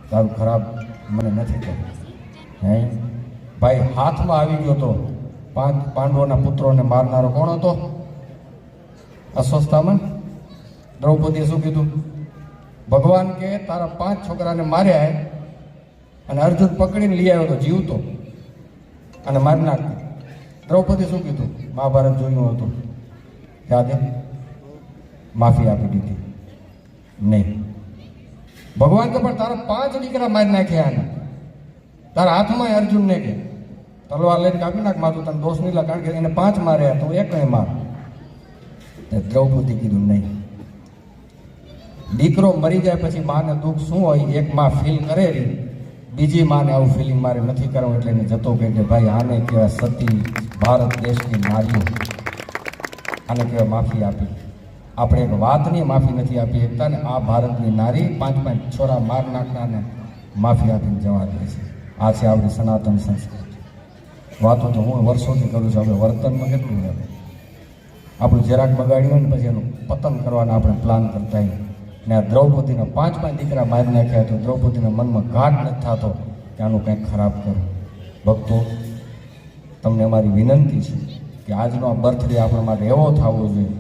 તારું ખરાબ મને નથી કહ્યું. હે ભાઈ, હાથમાં આવી ગયો તો પાંડવોના પુત્રોને મારનારો કોણ હતો? અશ્વસ્થામન. દ્રૌપદીએ શું કીધું? ભગવાન કે તારા 5 છોકરાને માર્યા અને અર્જુન પકડીને લઈ આવ્યો તો જીવતો અને મારી નાખ્યો. દ્રૌપદી શું કીધું? મહાભારત જોયું હતું, યાદ? માફી આપી દીધી નહીં. ભગવાન કે પણ તારા 5 દીકરા મારી નાખ્યા અને તારા હાથમાં અર્જુનને કે તલવાર લઈને કાપી નાખ માથું, તને દોષ નહીં લાગે, કારણ કે એને 5 માર્યા તો એક નહીં માર. દ્રૌપદી કીધું નહીં. દીકરો મરી જાય પછી માને દુઃખ શું હોય એક માં ફીલ કરે રહી, બીજી માને આવું ફિલિંગ મારે નથી કરવું. એટલે એને જતો કહે કે ભાઈ આને કહેવાય સતી ભારત દેશની નારીઓ, આને કહેવાય માફી આપી. આપણે એક વાતની માફી નથી આપી શકતા ને આ ભારતની નારી 5 છોરા માર નાખનારને માફી આપીને જવા દે છે. આ છે આપણી સનાતન સંસ્કૃતિ. વાતો તો હું વર્ષોથી કરું છું, આપણે વર્તનમાં કેટલું રહે. આપણું જરાક બગાડ્યું હોય ને પછી એનું પતન કરવાના આપણે પ્લાન કરતા હોય ને આ દ્રૌપદીના 5 દીકરા મારી નાખ્યા તો દ્રૌપદીના મનમાં ઘાટ નથી થતો કે આનું કંઈક ખરાબ કરું. ભક્તો, તમને અમારી વિનંતી છે કે આજનો આ બર્થડે આપણા માટે એવો થવો જોઈએ